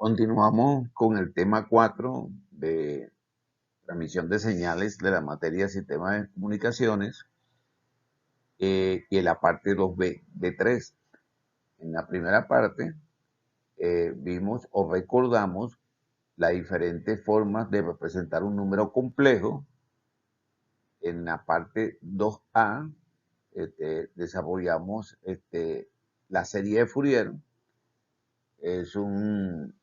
Continuamos con el tema 4 de transmisión de señales de la materia de sistemas de comunicaciones y en la parte 2B de 3. En la primera parte vimos o recordamos las diferentes formas de representar un número complejo. En la parte 2A desarrollamos la serie de Fourier. Es un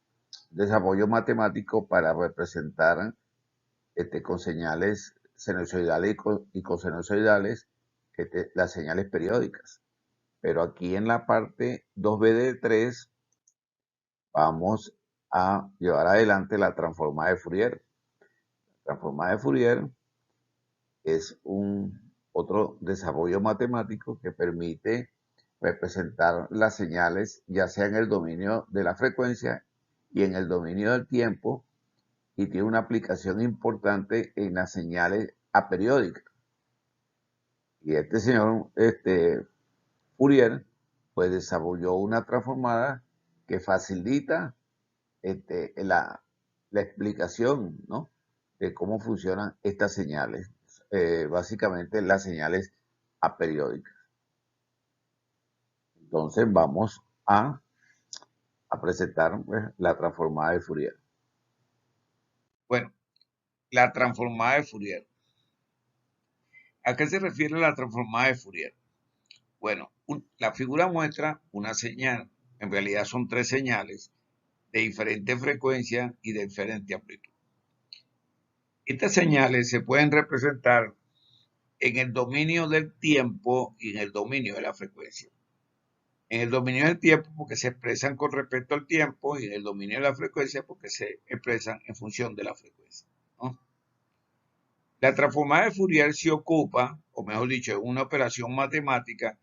desarrollo matemático para representar con señales sinusoidales y cosinusoidales, las señales periódicas. Pero aquí en la parte 2B de 3 vamos a llevar adelante la transformada de Fourier. La transformada de Fourier es otro desarrollo matemático que permite representar las señales ya sea en el dominio de la frecuencia y en el dominio del tiempo, y tiene una aplicación importante en las señales aperiódicas. Y este señor Fourier pues desarrolló una transformada que facilita la explicación, ¿no?, de cómo funcionan estas señales, básicamente las señales aperiódicas. Entonces vamos a presentar pues, la transformada de Fourier. Bueno, la transformada de Fourier. ¿A qué se refiere la transformada de Fourier? Bueno, la figura muestra una señal. En realidad son tres señales de diferente frecuencia y de diferente amplitud. Estas señales se pueden representar en el dominio del tiempo y en el dominio de la frecuencia. En el dominio del tiempo porque se expresan con respecto al tiempo, y en el dominio de la frecuencia porque se expresan en función de la frecuencia, ¿no? La transformada de Fourier se ocupa, o mejor dicho, es una operación matemática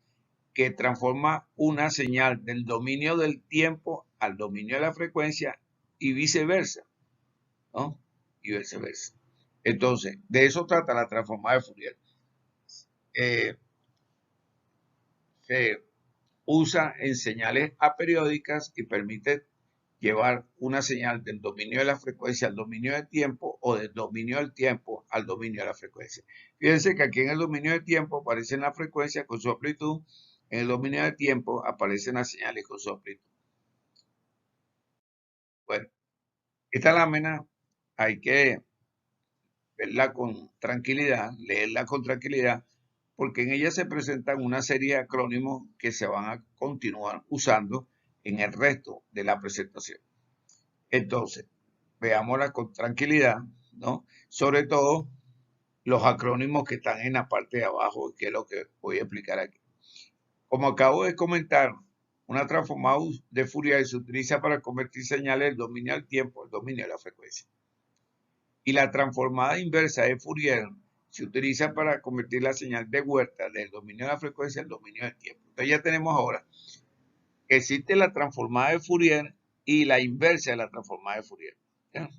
que transforma una señal del dominio del tiempo al dominio de la frecuencia y viceversa, ¿no? Y viceversa. Entonces, de eso trata la transformada de Fourier. Se usa en señales aperiódicas y permite llevar una señal del dominio de la frecuencia al dominio del tiempo, o del dominio del tiempo al dominio de la frecuencia. Fíjense que aquí en el dominio del tiempo aparecen las frecuencias con su amplitud, en el dominio del tiempo aparecen las señales con su amplitud. Bueno, esta lámina hay que verla con tranquilidad, leerla con tranquilidad, porque en ella se presentan una serie de acrónimos que se van a continuar usando en el resto de la presentación. Entonces, veámosla con tranquilidad, ¿no? Sobre todo los acrónimos que están en la parte de abajo, que es lo que voy a explicar aquí. Como acabo de comentar, una transformada de Fourier se utiliza para convertir señales del dominio del tiempo al dominio de la frecuencia. Y la transformada inversa de Fourier se utiliza para convertir la señal de Huerta del dominio de la frecuencia al dominio del tiempo. Entonces ya tenemos ahora que existe la transformada de Fourier y la inversa de la transformada de Fourier. ¿Ya?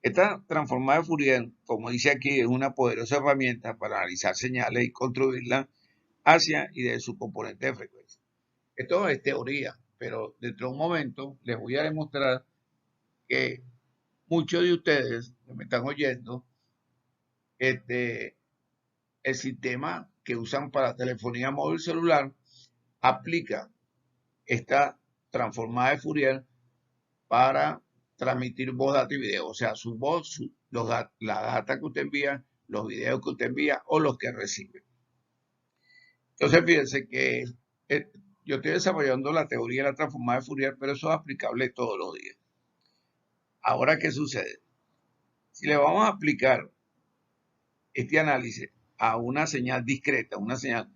Esta transformada de Fourier, como dice aquí, es una poderosa herramienta para analizar señales y construirlas hacia y de su componente de frecuencia. Esto es teoría, pero dentro de un momento les voy a demostrar que muchos de ustedes que me están oyendo, el sistema que usan para telefonía móvil celular aplica esta transformada de Fourier para transmitir voz, data y video. O sea, su voz, la data que usted envía, los videos que usted envía o los que recibe. Entonces, fíjense que yo estoy desarrollando la teoría de la transformada de Fourier, pero eso es aplicable todos los días. Ahora, ¿qué sucede? Si le vamos a aplicar este análisis a una señal discreta, una señal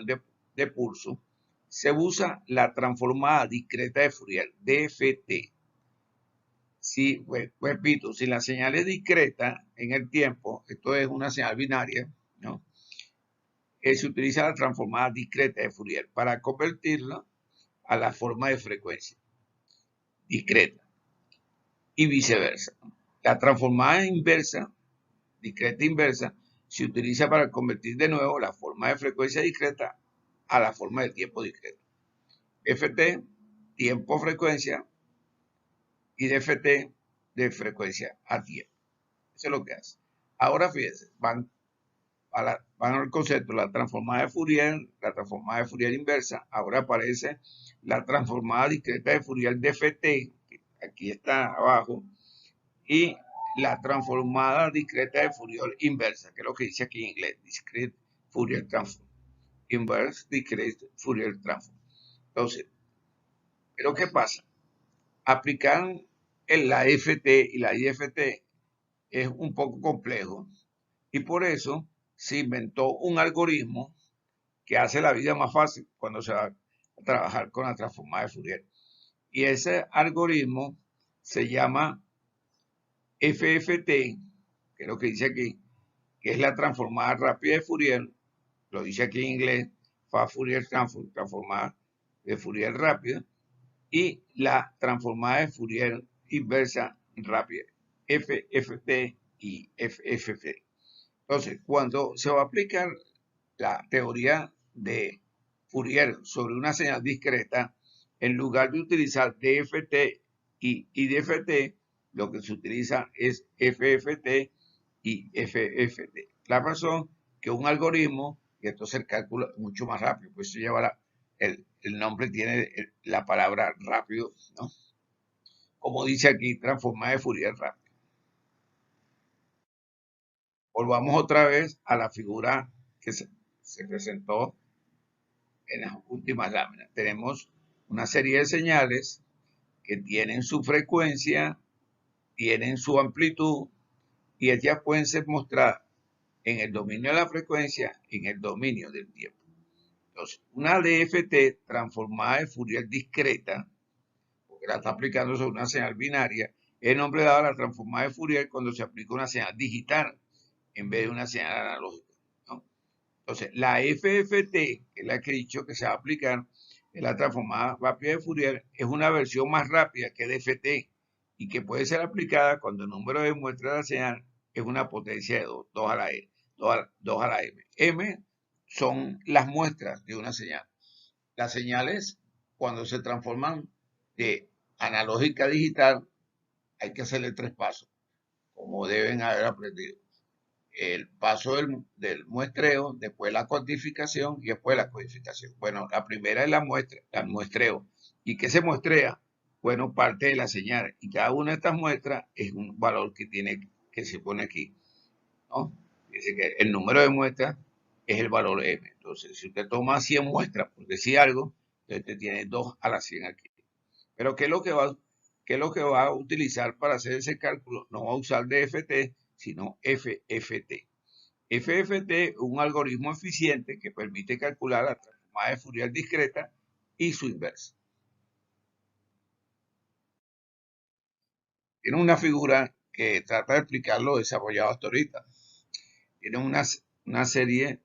de pulso, se usa la transformada discreta de Fourier, DFT. Si, repito, si la señal es discreta en el tiempo, esto es una señal binaria, ¿no? Se utiliza la transformada discreta de Fourier para convertirla a la forma de frecuencia discreta y viceversa. La transformada inversa, discreta inversa, se utiliza para convertir de nuevo la forma de frecuencia discreta a la forma de tiempo discreto. FT, tiempo-frecuencia, y DFT de frecuencia a tiempo. Eso es lo que hace. Ahora fíjense, van al concepto, la transformada de Fourier, la transformada de Fourier inversa. Ahora aparece la transformada discreta de Fourier DFT, que aquí está abajo, y la transformada discreta de Fourier inversa, que es lo que dice aquí en inglés, discrete Fourier transform, inverse discrete Fourier transform. Entonces, ¿pero qué pasa? Aplicar en la FT y la IFT es un poco complejo y por eso se inventó un algoritmo que hace la vida más fácil cuando se va a trabajar con la transformada de Fourier. Y ese algoritmo se llama FFT, que es lo que dice aquí, que es la transformada rápida de Fourier, lo dice aquí en inglés, Fast Fourier Transform, transformada de Fourier rápida, y la transformada de Fourier inversa rápida, FFT y FFT. Entonces, cuando se va a aplicar la teoría de Fourier sobre una señal discreta, en lugar de utilizar DFT y IDFT, lo que se utiliza es FFT y FFT. La razón que un algoritmo, y entonces el cálculo es mucho más rápido, pues eso lleva el nombre tiene la palabra rápido, ¿no? Como dice aquí, transformada de Fourier rápido. Volvamos otra vez a la figura que se presentó en las últimas láminas. Tenemos una serie de señales que tienen su frecuencia, tienen su amplitud y ellas pueden ser mostradas en el dominio de la frecuencia y en el dominio del tiempo. Entonces, una DFT transformada de Fourier discreta, porque la está aplicando sobre una señal binaria, es el nombre dado a la transformada de Fourier cuando se aplica una señal digital en vez de una señal analógica, ¿no? Entonces, la FFT, que es la que he dicho que se va a aplicar, en la transformada rápida de Fourier, es una versión más rápida que DFT y que puede ser aplicada cuando el número de muestras de la señal es una potencia de 2, 2 a la E, 2 a la M. M son las muestras de una señal. Las señales, cuando se transforman de analógica a digital, hay que hacerle 3 pasos, como deben haber aprendido. El paso del muestreo, después la cuantificación y después la codificación. Bueno, la primera es la muestra, el muestreo. ¿Y qué se muestrea? Bueno, parte de la señal. Y cada una de estas muestras es un valor que se pone aquí, ¿no? Dice que el número de muestras es el valor M. Entonces, si usted toma 100 muestras, por decir algo, usted tiene 2 a la 100 aquí. Pero ¿qué es lo que va a utilizar para hacer ese cálculo? No va a usar DFT, sino FFT. FFT es un algoritmo eficiente que permite calcular la transformada de Fourier discreta y su inversa. Tiene una figura que trata de explicar lo desarrollado hasta ahorita. Tiene una serie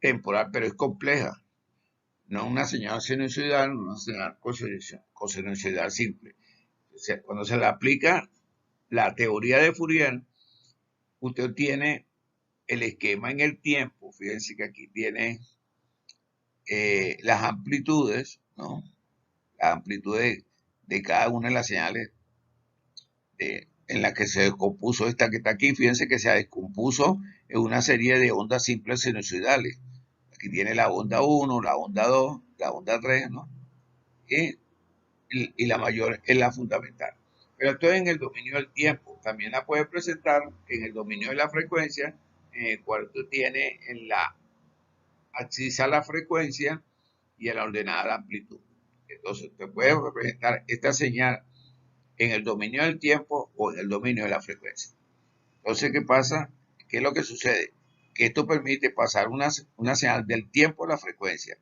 temporal, pero es compleja. No una señal sinusoidal, no una señal cosinusoidal simple. O sea, cuando se le aplica la teoría de Fourier, usted tiene el esquema en el tiempo. Fíjense que aquí tiene las amplitudes, ¿no? Las amplitudes de cada una de las señales en la que se descompuso esta que está aquí. Fíjense que se descompuso en una serie de ondas simples sinusoidales. Aquí tiene la onda 1, la onda 2, la onda 3, ¿no? Y la mayor es la fundamental. Pero esto es en el dominio del tiempo. También la puede presentar en el dominio de la frecuencia, en el cual tú tienes en la abscisa la frecuencia y en la ordenada la amplitud. Entonces, usted puede representar esta señal en el dominio del tiempo o en el dominio de la frecuencia. Entonces, ¿qué pasa? ¿Qué es lo que sucede? Que esto permite pasar una señal del tiempo a la frecuencia.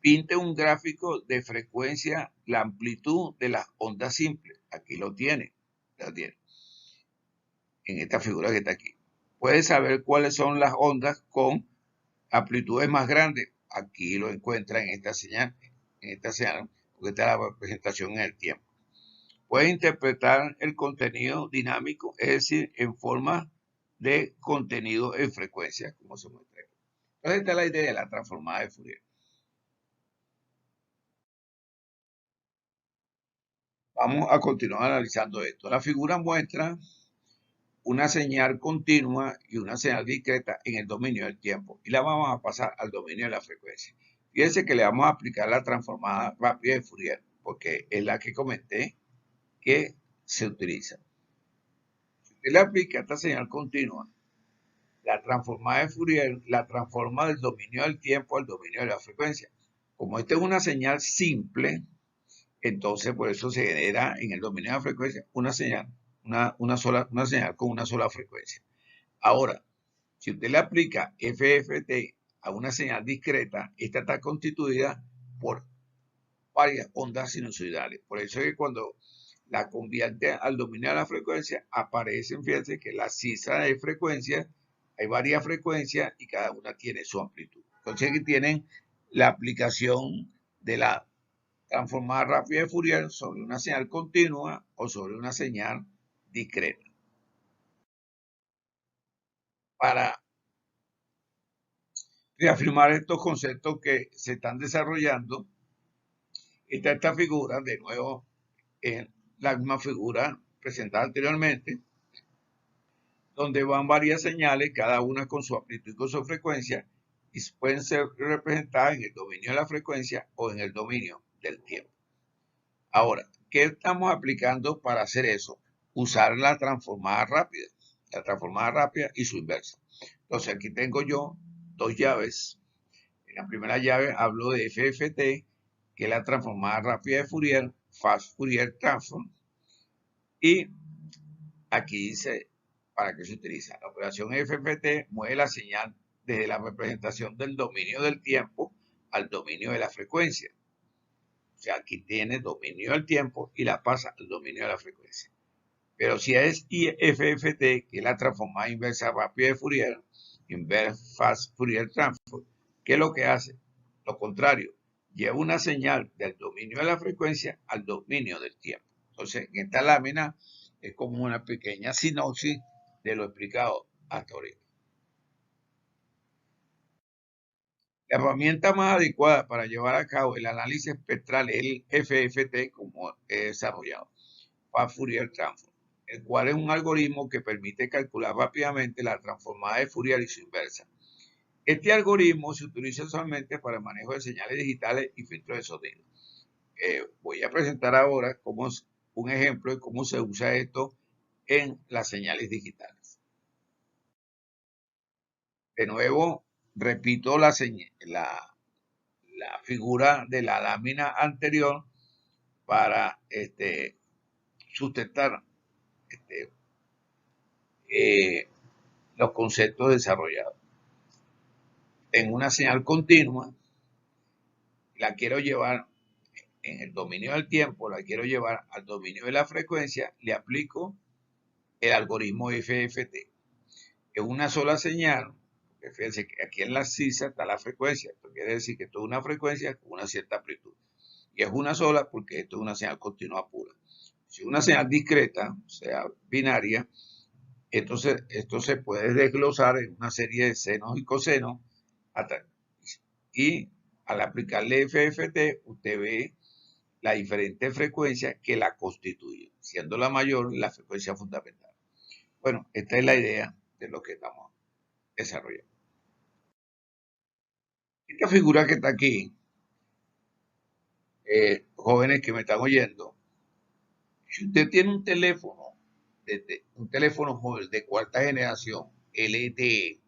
Pinte un gráfico de frecuencia, la amplitud de las ondas simples. Aquí lo tiene, en esta figura que está aquí. Puede saber cuáles son las ondas con amplitudes más grandes. Aquí lo encuentra en esta señal, porque está la representación en el tiempo. Puede interpretar el contenido dinámico, es decir, en forma de contenido en frecuencia, como se muestra aquí. Entonces, esta es la idea de la transformada de Fourier. Vamos a continuar analizando esto. La figura muestra una señal continua y una señal discreta en el dominio del tiempo y la vamos a pasar al dominio de la frecuencia. Fíjense que le vamos a aplicar la transformada rápida de Fourier porque es la que comenté que se utiliza. Si usted le aplica esta señal continua, la transformada de Fourier la transforma del dominio del tiempo al dominio de la frecuencia. Como esta es una señal simple, entonces por eso se genera en el dominio de la frecuencia una señal, una señal con una sola frecuencia. Ahora, si usted le aplica FFT a una señal discreta, esta está constituida por varias ondas sinusoidales. Por eso es que cuando la convierte al dominio de la frecuencia, aparecen, fíjense que la cifra de frecuencias, hay varias frecuencias y cada una tiene su amplitud. Entonces aquí tienen la aplicación de la transformada rápida de Fourier sobre una señal continua o sobre una señal discreta. Para reafirmar estos conceptos que se están desarrollando, está esta figura, de nuevo, en la misma figura presentada anteriormente, donde van varias señales, cada una con su amplitud y con su frecuencia, y pueden ser representadas en el dominio de la frecuencia o en el dominio del tiempo. Ahora, ¿qué estamos aplicando para hacer eso? Usar la transformada rápida y su inversa. Entonces, aquí tengo yo dos llaves. En la primera llave hablo de FFT, que es la transformada rápida de Fourier, Fast Fourier Transform, y aquí dice para qué se utiliza. La operación FFT mueve la señal desde la representación del dominio del tiempo al dominio de la frecuencia. O sea, aquí tiene dominio del tiempo y la pasa al dominio de la frecuencia. Pero si es FFT, que es la transformada inversa rápida de Fourier, Inverse Fast Fourier Transform, ¿qué es lo que hace? Lo contrario, lleva una señal del dominio de la frecuencia al dominio del tiempo. Entonces, en esta lámina es como una pequeña sinopsis de lo explicado hasta ahorita. La herramienta más adecuada para llevar a cabo el análisis espectral es el FFT, como he desarrollado, Fast Fourier Transform, el cual es un algoritmo que permite calcular rápidamente la transformada de Fourier y su inversa. Este algoritmo se utiliza usualmente para el manejo de señales digitales y filtros de sonido. Voy a presentar ahora un ejemplo de cómo se usa esto en las señales digitales. De nuevo, repito la figura de la lámina anterior para sustentar los conceptos desarrollados. En una señal continua, la quiero llevar en el dominio del tiempo, la quiero llevar al dominio de la frecuencia, le aplico el algoritmo FFT. Es una sola señal, porque fíjense que aquí en la CISA está la frecuencia, esto quiere decir que esto es una frecuencia con una cierta amplitud. Y es una sola porque esto es una señal continua pura. Si es una señal discreta, o sea, binaria, entonces esto se puede desglosar en una serie de senos y cosenos, y al aplicarle FFT, usted ve la diferente frecuencia que la constituye, siendo la mayor la frecuencia fundamental. Bueno, esta es la idea de lo que estamos desarrollando. Esta figura que está aquí, jóvenes que me están oyendo, si usted tiene un teléfono móvil de cuarta generación, LTE,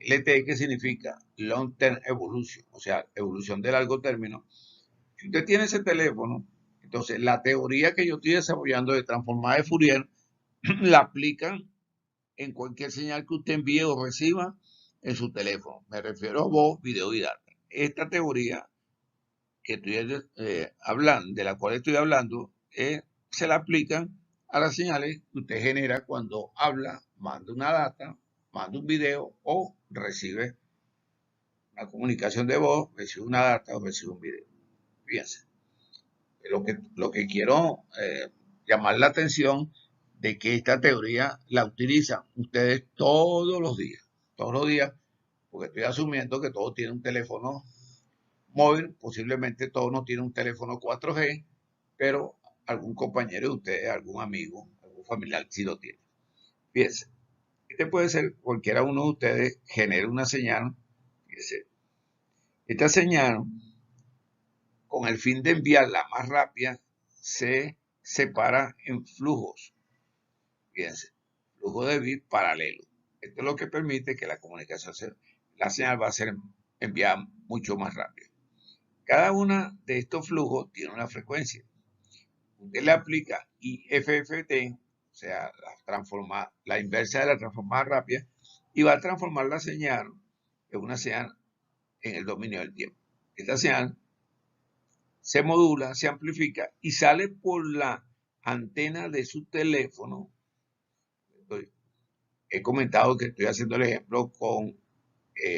LTE ¿qué significa? Long Term Evolution, o sea, evolución de largo término. Si usted tiene ese teléfono, entonces la teoría que yo estoy desarrollando de transformada de Fourier la aplican en cualquier señal que usted envíe o reciba en su teléfono. Me refiero a voz, video y data. Esta teoría que estoy hablando, de la cual estoy hablando, se la aplican a las señales que usted genera cuando habla, manda una data, manda un video o recibe una comunicación de voz, recibe una data o recibe un video. Fíjense, lo que quiero llamar la atención de que esta teoría la utilizan ustedes todos los días, porque estoy asumiendo que todos tienen un teléfono móvil, posiblemente todos no tienen un teléfono 4G, pero algún compañero de ustedes, algún amigo, algún familiar, si lo tiene. Fíjense, este puede ser cualquiera uno de ustedes genera una señal. Fíjense, esta señal, con el fin de enviarla más rápida, se separa en flujos. Fíjense, flujo de bit paralelo. Esto es lo que permite que la comunicación, la señal va a ser enviada mucho más rápido. Cada uno de estos flujos tiene una frecuencia. Usted le aplica IFFT, o sea, la inversa de la transformada rápida, y va a transformar la señal en una señal en el dominio del tiempo. Esta señal se modula, se amplifica y sale por la antena de su teléfono. He comentado que estoy haciendo el ejemplo con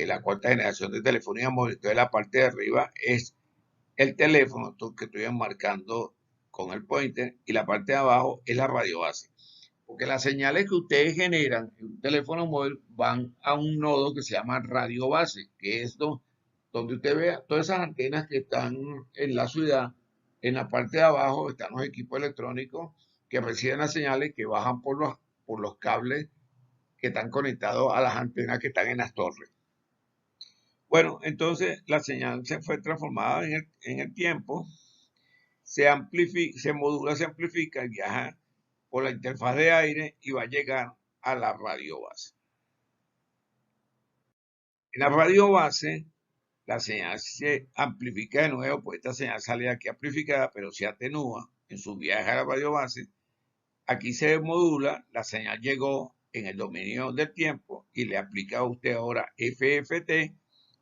la cuarta generación de telefonía móvil. Entonces la parte de arriba es el teléfono que estoy marcando con el pointer y la parte de abajo es la radio base. Porque las señales que ustedes generan en un teléfono móvil van a un nodo que se llama radio base, que es donde usted vea todas esas antenas que están en la ciudad. En la parte de abajo están los equipos electrónicos que reciben las señales que bajan por los cables que están conectados a las antenas que están en las torres. Bueno, entonces la señal se fue transformada en el tiempo, se amplifica, se modula, se amplifica, viaja por la interfaz de aire y va a llegar a la radio base. En la radio base, la señal se amplifica de nuevo, pues esta señal sale aquí amplificada, pero se atenúa en su viaje a la radio base. Aquí se modula, la señal llegó en el dominio del tiempo y le aplica a usted ahora FFT,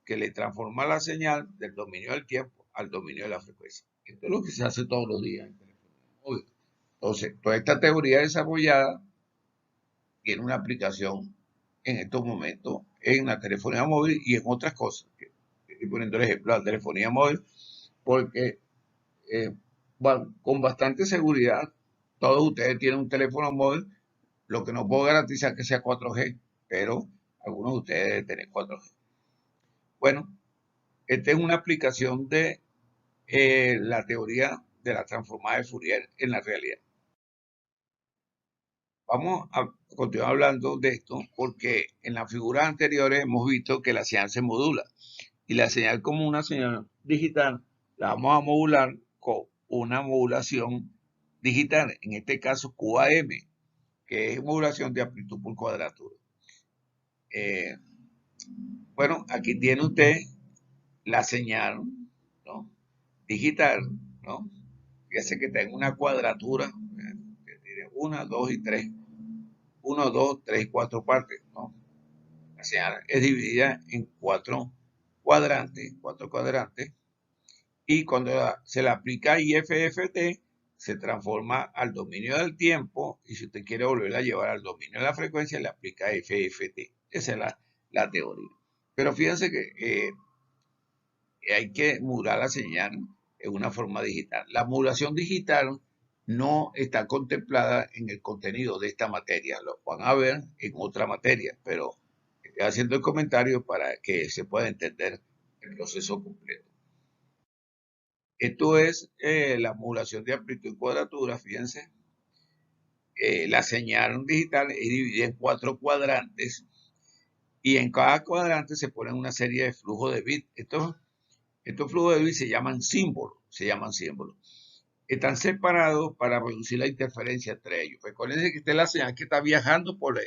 que le transforma la señal del dominio del tiempo al dominio de la frecuencia. Esto es lo que se hace todos los días en telefonía móvil. Entonces, toda esta teoría desarrollada tiene una aplicación en estos momentos en la telefonía móvil y en otras cosas. Estoy poniendo el ejemplo de la telefonía móvil porque bueno, con bastante seguridad todos ustedes tienen un teléfono móvil. Lo que no puedo garantizar que sea 4G, pero algunos de ustedes deben tener 4G. Bueno, esta es una aplicación de la teoría de la transformada de Fourier en la realidad. Vamos a continuar hablando de esto porque en las figuras anteriores hemos visto que la señal se modula y la señal como una señal digital la vamos a modular con una modulación digital, en este caso QAM, que es modulación de amplitud por cuadratura. Bueno, aquí tiene usted la señal, ¿no?, digital, ¿no? Fíjese que está en una cuadratura, que tiene 1, 2 y 3. 1, 2, 3 y 4 partes, ¿no? La señal es dividida en 4 cuadrantes, y cuando se le aplica IFFT, se transforma al dominio del tiempo, y si usted quiere volver a llevar al dominio de la frecuencia, le aplica FFT. Esa es la teoría. Pero fíjense que hay que modular la señal en una forma digital. La modulación digital no está contemplada en el contenido de esta materia. Lo van a ver en otra materia, pero estoy haciendo el comentario para que se pueda entender el proceso completo. Esto es la modulación de amplitud y cuadratura. Fíjense, la señal digital es dividida en 4 cuadrantes y en cada cuadrante se ponen una serie de flujos de bits. Estos flujos de bits se llaman símbolos. Están separados para reducir la interferencia entre ellos. Recuerden que esta es la señal que está viajando por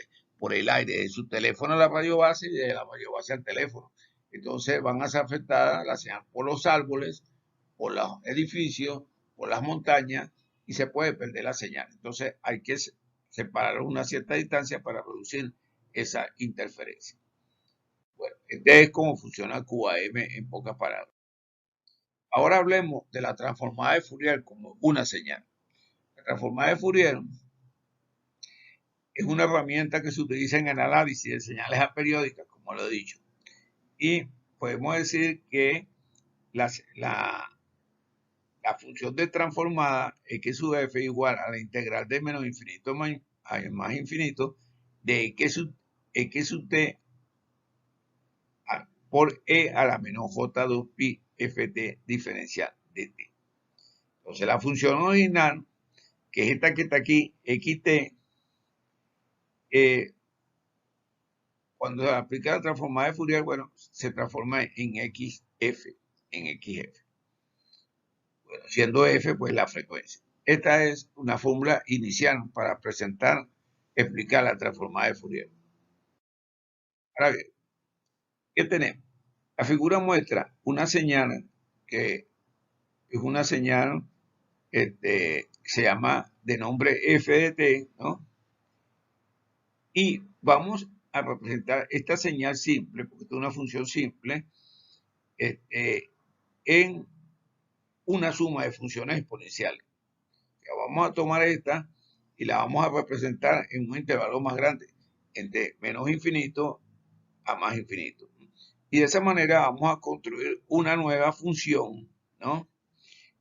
el aire, de su teléfono a la radio base y de la radio base al teléfono. Entonces van a ser afectadas la señal por los árboles, por los edificios, por las montañas, y se puede perder la señal. Entonces hay que separar una cierta distancia para reducir esa interferencia. Bueno, este es cómo funciona QAM en pocas palabras. Ahora hablemos de la transformada de Fourier como una señal. La transformada de Fourier es una herramienta que se utiliza en el análisis de señales aperiódicas, como lo he dicho. Y podemos decir que la función de transformada es que su f es igual a la integral de menos infinito más infinito de x sub t por e a la menos j2 pi ft diferencial de t. Entonces la función original que es esta que está aquí, xt, cuando se aplica la transformada de Fourier, bueno, se transforma en xf. Bueno, siendo f, pues la frecuencia. Esta es una fórmula inicial para explicar la transformada de Fourier. Ahora bien, ¿qué tenemos? La figura muestra una señal que es una señal se llama de nombre f de t, ¿no? Y vamos a representar esta señal simple, porque es una función simple, en una suma de funciones exponenciales. Vamos a tomar esta y la vamos a representar en un intervalo más grande, entre menos infinito a más infinito. Y de esa manera vamos a construir una nueva función, ¿no?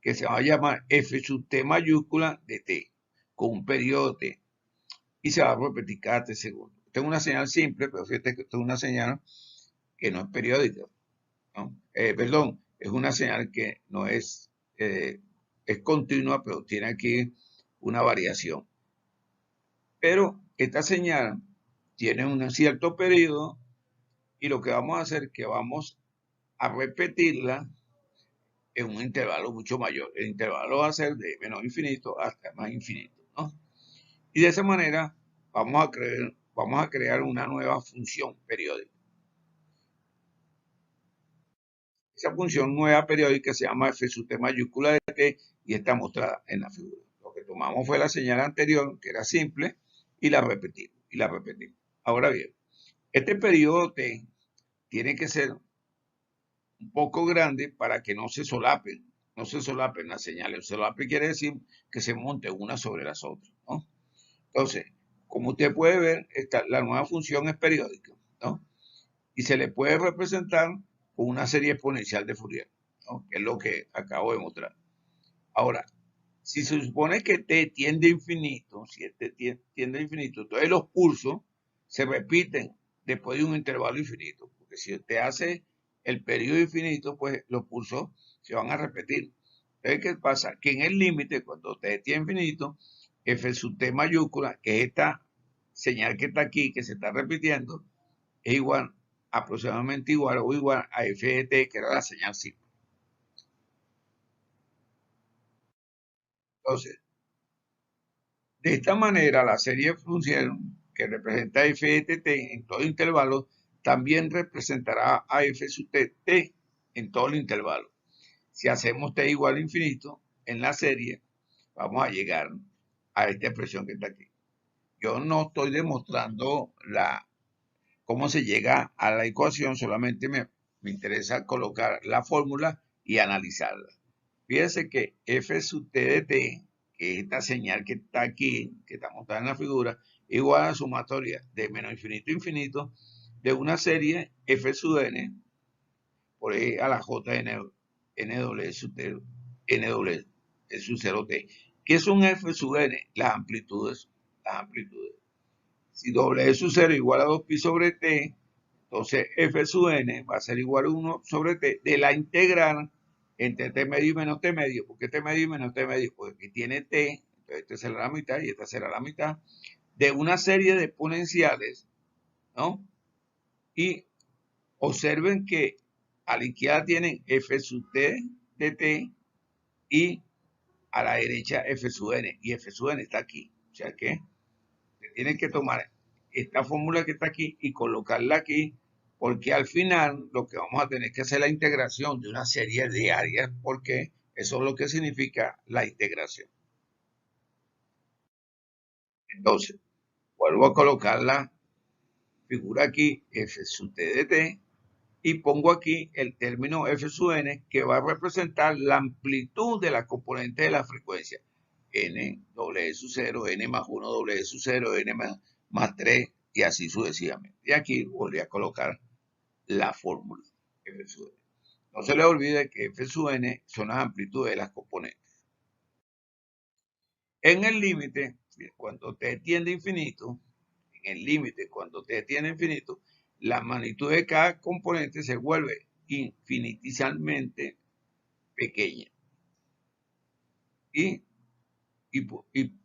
Que se va a llamar f sub t mayúscula de t, con un periodo t. Y se va a repetir cada t segundos. Esta es una señal simple, pero fíjate que esto es una señal que no es periódica, ¿no? Perdón, es una señal que no es, es continua, pero tiene aquí una variación. Pero esta señal tiene un cierto periodo y lo que vamos a hacer es que vamos a repetirla en un intervalo mucho mayor. El intervalo va a ser de menos infinito hasta más infinito, ¿no? Y de esa manera vamos a crear una nueva función periódica. Esa función nueva periódica se llama f sub t mayúscula de t y está mostrada en la figura. Lo que tomamos fue la señal anterior, que era simple, y la repetimos, Ahora bien, este periodo t tiene que ser un poco grande para que no se solapen las señales. El solape quiere decir que se monten unas sobre las otras, ¿no? Entonces, como usted puede ver, la nueva función es periódica, ¿no? Y se le puede representar con una serie exponencial de Fourier, ¿no? Que es lo que acabo de mostrar. Ahora, si se supone que t tiende a infinito, si t tiende a infinito, entonces los pulsos se repiten después de un intervalo infinito, porque si usted hace el periodo infinito, pues los pulsos se van a repetir. Entonces, ¿qué pasa? Que en el límite, cuando t tiende a infinito, f sub t mayúscula, que es esta señal que está aquí, que se está repitiendo, es igual, aproximadamente igual o igual a f de t, que era la señal simple. Entonces, de esta manera, la serie de función que representa f de t en todo intervalo también representará a f sub t en todo el intervalo. Si hacemos t igual a infinito en la serie, vamos a llegar a esta expresión que está aquí. Yo no estoy demostrando cómo se llega a la ecuación, solamente me interesa colocar la fórmula y analizarla. Fíjense que f sub t de t, que es esta señal que está aquí, que está montada en la figura, igual a la sumatoria de menos infinito a infinito de una serie f sub n por e a la j n sub t, n sub 0t. ¿Qué es un f sub n? Las amplitudes. Si w sub 0 igual a 2pi sobre t, entonces f sub n va a ser igual a 1 sobre t de la integral entre t medio y menos t medio. ¿Por qué t medio y menos t medio? Porque aquí tiene t, entonces esta será la mitad y esta será la mitad, de una serie de exponenciales, ¿no? Y observen que a la izquierda tienen f sub t de t y a la derecha f sub n, y f sub n está aquí. O sea que tienen que tomar esta fórmula que está aquí y colocarla aquí, porque al final lo que vamos a tener que hacer es la integración de una serie de áreas, porque eso es lo que significa la integración. Entonces, vuelvo a colocar la figura aquí, f sub t de t, y pongo aquí el término f sub n, que va a representar la amplitud de la componente de la frecuencia. N, W sub 0, N más 1, W sub 0, N más 3, y así sucesivamente. Y aquí volví a colocar la fórmula f sub n. No se le olvide que f sub n son las amplitudes de las componentes. En el límite, cuando t tiende a infinito, la magnitud de cada componente se vuelve infinitesimalmente pequeña. Y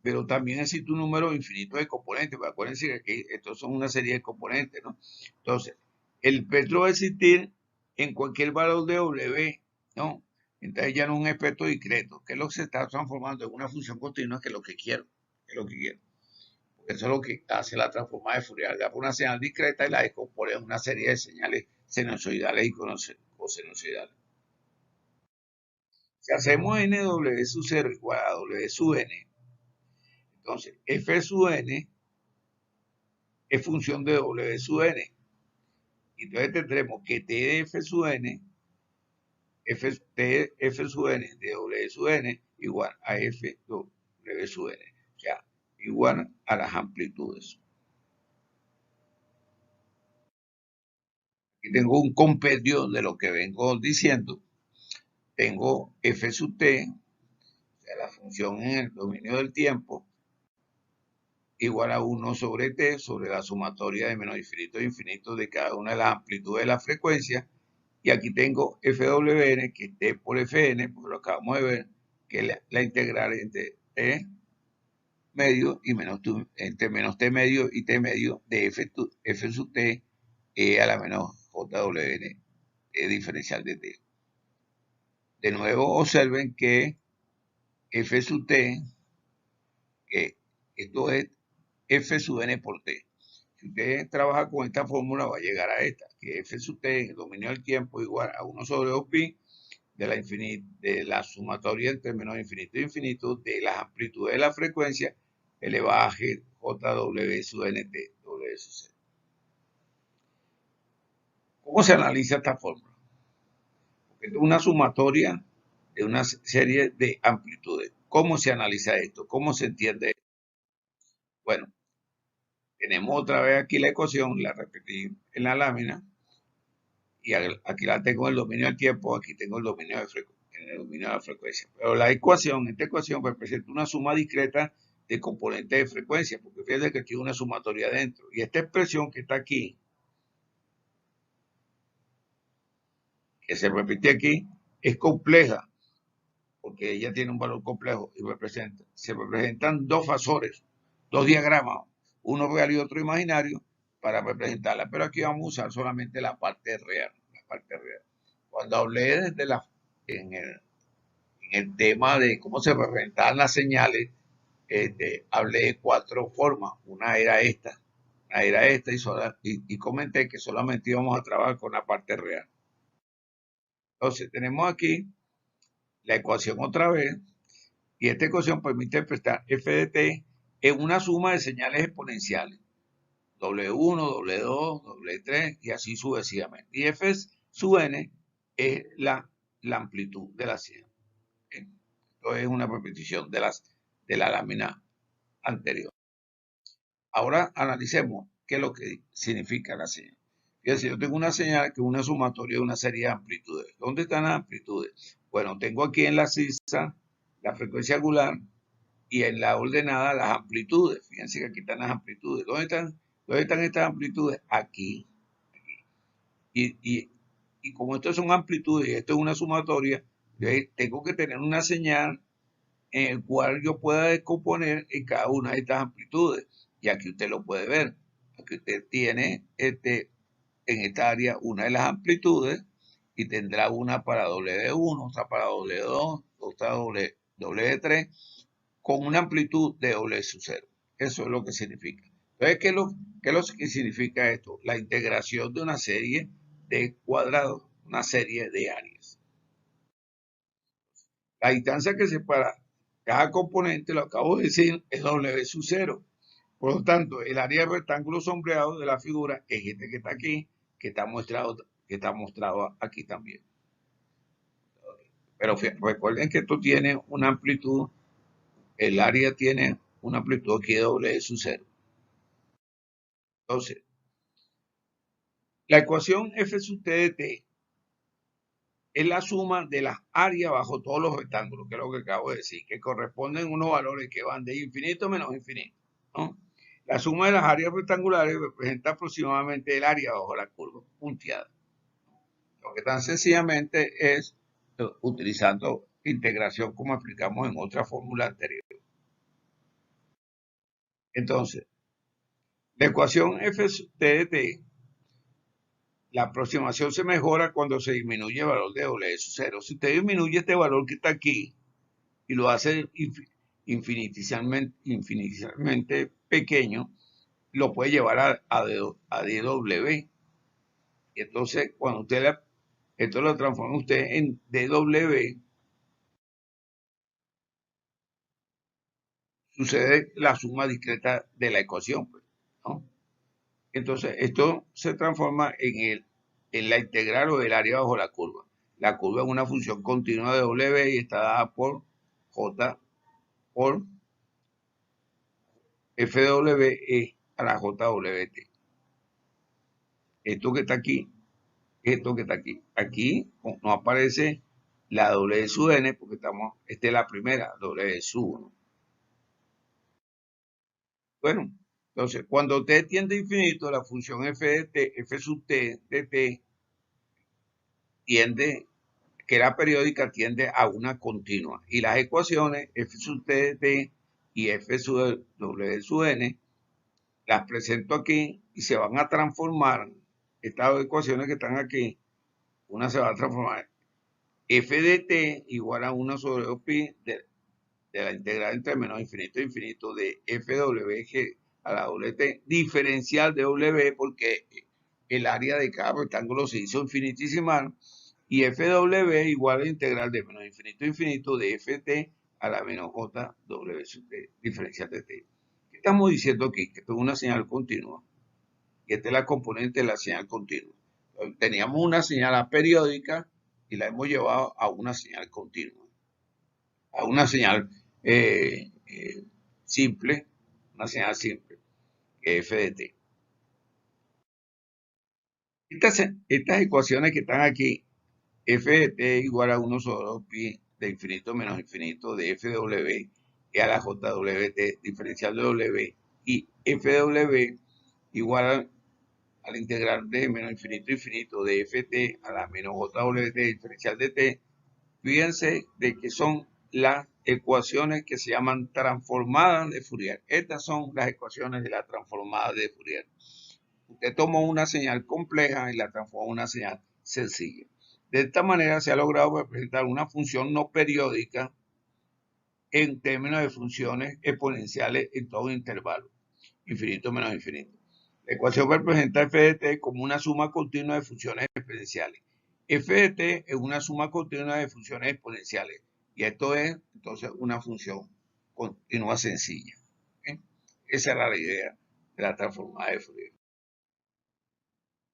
pero también existe un número infinito de componentes. Pues acuérdense que estos son una serie de componentes, ¿no? Entonces, el espectro va a existir en cualquier valor de W, ¿no? Entonces ya no es un espectro discreto, que es lo que se está transformando en una función continua, que es lo que quiero, que es lo que quiero. Porque eso es lo que hace la transformada de Fourier. Da por una señal discreta y la descompone en una serie de señales sinusoidales y cosinusoidales. Si hacemos nw sub 0 igual a w sub n, entonces f sub n es función de w sub n. Y entonces tendremos que t de f sub n, f sub n de w sub n igual a f w sub n. O sea, igual a las amplitudes. Aquí tengo un compendio de lo que vengo diciendo. Tengo f sub t, o sea, la función en el dominio del tiempo, igual a 1 sobre t, sobre la sumatoria de menos infinito a infinito de cada una de las amplitudes de la frecuencia. Y aquí tengo fwn, que es t por fn, pues lo acabamos de ver, que es la integral entre t medio y entre menos t medio y t medio de f sub t a la menos jwn, diferencial de t. De nuevo, observen que f sub t, que esto es f sub n por t. Si usted trabaja con esta fórmula, va a llegar a esta, que f sub t en el dominio del tiempo igual a 1 sobre 2pi de la sumatoria entre menos infinito e infinito de las amplitudes de la frecuencia elevada a g jw sub nt w sub c. ¿Cómo se analiza esta fórmula? Porque es una sumatoria de una serie de amplitudes. ¿Cómo se analiza esto? ¿Cómo se entiende esto? Bueno, tenemos otra vez aquí la ecuación, la repetí en la lámina, y aquí la tengo en el dominio del tiempo, aquí tengo el dominio de la frecuencia. Pero esta ecuación representa una suma discreta de componentes de frecuencia, porque fíjense que tiene una sumatoria dentro. Y esta expresión que está aquí, que se repite aquí, es compleja, porque ella tiene un valor complejo y se representan dos fasores, dos diagramas, uno real y otro imaginario, para representarla. Pero aquí vamos a usar solamente la parte real. Cuando hablé en el tema de cómo se representan las señales, hablé de 4 formas. Una era esta y comenté que solamente íbamos a trabajar con la parte real. Entonces tenemos aquí la ecuación otra vez, y esta ecuación permite expresar f de t en una suma de señales exponenciales, W1, W2, W3 y así sucesivamente. Y f sub n es la amplitud de la señal. Esto es una repetición de la lámina anterior. Ahora analicemos qué es lo que significa la señal. Fíjense, yo tengo una señal que es una sumatoria de una serie de amplitudes. ¿Dónde están las amplitudes? Bueno, tengo aquí en la sisa la frecuencia angular y en la ordenada las amplitudes. Fíjense que aquí están las amplitudes. ¿Dónde están estas amplitudes? Aquí. Y como esto son amplitudes y esto es una sumatoria, tengo que tener una señal en el cual yo pueda descomponer en cada una de estas amplitudes. Y aquí usted lo puede ver. Aquí usted tiene en esta área una de las amplitudes y tendrá una para W1, otra para W2, otra W3, con una amplitud de W sub 0. Eso es lo que significa. Entonces, ¿qué es lo que significa esto? La integración de una serie de cuadrados, una serie de áreas. La distancia que separa cada componente, lo acabo de decir, es W sub 0. Por lo tanto, el área del rectángulo sombreado de la figura es este que está aquí, que está mostrado aquí también. Pero recuerden que esto tiene una amplitud, el área tiene una amplitud aquí de W sub 0. Entonces, la ecuación f sub t de t es la suma de las áreas bajo todos los rectángulos, que es lo que acabo de decir, que corresponden unos valores que van de infinito menos infinito, ¿no? La suma de las áreas rectangulares representa aproximadamente el área bajo la curva punteada. Lo que tan sencillamente es utilizando integración como explicamos en otra fórmula anterior. Entonces, la ecuación f de t, la aproximación se mejora cuando se disminuye el valor de W sub 0. Si usted disminuye este valor que está aquí y lo hace infinitesimalmente pequeño, lo puede llevar a dw. Y entonces, cuando esto lo transforma usted en dw, sucede la suma discreta de la ecuación, pues, ¿no? Entonces, esto se transforma en la integral o el área bajo la curva. La curva es una función continua de W y está dada por J por FWE a la JWT. Esto que está aquí, esto que está aquí. Aquí no aparece la W sub n porque esta es la primera, W sub 1. Bueno, entonces, cuando t tiende a infinito, la función f de t, f sub t de t, que era periódica, tiende a una continua. Y las ecuaciones f sub t de t y f sub w sub n, las presento aquí y se van a transformar. Estas ecuaciones que están aquí, una se va a transformar f de t igual a 1 sobre 2 pi de la integral entre menos infinito e infinito de FWG a la WT, diferencial de W, porque el área de cada rectángulo se hizo infinitesimal, y FW igual a la integral de menos infinito a infinito de FT a la menos JW sub T, diferencial de T. ¿Qué estamos diciendo aquí? Que esto es una señal continua, y esta es la componente de la señal continua. Teníamos una señal aperiódica y la hemos llevado a una señal continua, a una señal simple, una señal simple, que es f de t. Estas ecuaciones que están aquí, f de t igual a 1 sobre 2 pi de infinito menos infinito de fw a la jwt diferencial de w, y fw igual a la integral de menos infinito a infinito de ft a la menos jwt diferencial de t. Fíjense de que son las ecuaciones que se llaman transformadas de Fourier. Estas son las ecuaciones de la transformada de Fourier. Usted toma una señal compleja y la transforma en una señal sencilla. De esta manera se ha logrado representar una función no periódica en términos de funciones exponenciales en todo intervalo, infinito menos infinito. La ecuación representa f de t como una suma continua de funciones exponenciales. F de t es una suma continua de funciones exponenciales, y esto es entonces una función continua sencilla. ¿Okay? Esa era la idea de la transformada de Fourier.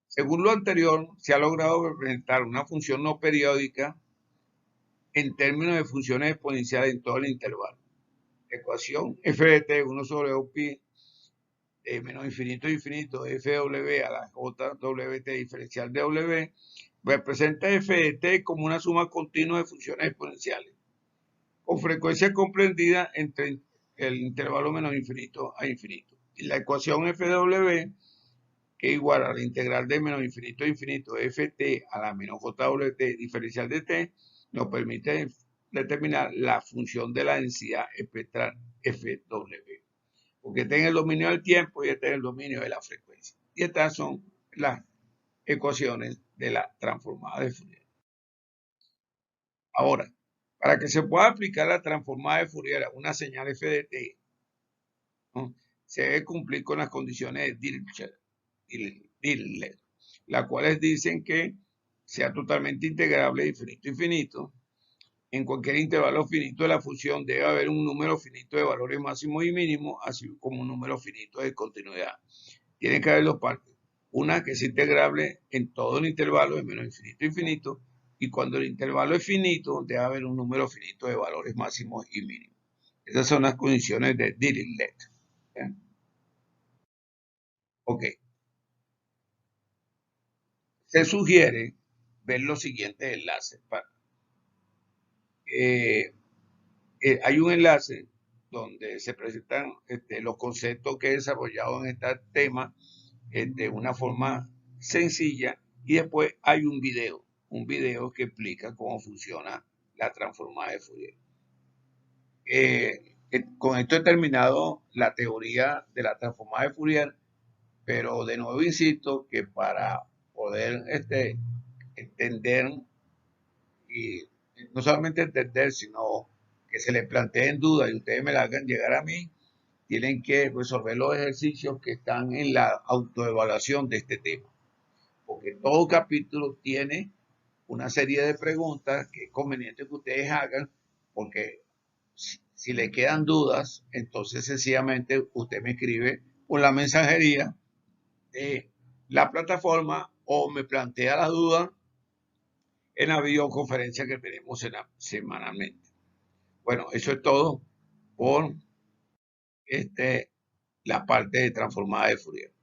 Según lo anterior, se ha logrado representar una función no periódica en términos de funciones exponenciales en todo el intervalo. La ecuación f de t 1 sobre 2 pi de menos infinito a infinito de fw a la jwt diferencial de w representa f de t como una suma continua de funciones exponenciales, con frecuencia comprendida entre el intervalo menos infinito a infinito. Y la ecuación f de w, que es igual a la integral de menos infinito a infinito de ft a la menos jwt diferencial de t, nos permite determinar la función de la densidad espectral fw, porque está en el dominio del tiempo y está en el dominio de la frecuencia. Y estas son las ecuaciones de la transformada de Fourier. Ahora, para que se pueda aplicar la transformada de Fourier a una señal f de t, ¿no?, se debe cumplir con las condiciones de Dirichlet, las cuales dicen que sea totalmente integrable de infinito a infinito. En cualquier intervalo finito de la función debe haber un número finito de valores máximos y mínimos, así como un número finito de continuidad. Tiene que haber dos partes. Una que es integrable en todo el intervalo de menos infinito a infinito, y cuando el intervalo es finito, debe haber un número finito de valores máximos y mínimos. Esas son las condiciones de Dirichlet. Ok. Se sugiere ver los siguientes enlaces. Hay un enlace donde se presentan los conceptos que he desarrollado en este tema de una forma sencilla, y después hay un video que explica cómo funciona la transformada de Fourier. Con esto he terminado la teoría de la transformada de Fourier, pero de nuevo insisto que para poder entender, y no solamente entender, sino que se les planteen dudas y ustedes me la hagan llegar a mí, tienen que resolver los ejercicios que están en la autoevaluación de este tema, porque todo capítulo tiene una serie de preguntas que es conveniente que ustedes hagan, porque si le quedan dudas, entonces sencillamente usted me escribe por la mensajería de la plataforma o me plantea la duda en la videoconferencia que tenemos semanalmente. Bueno, eso es todo por la parte transformada de Fourier.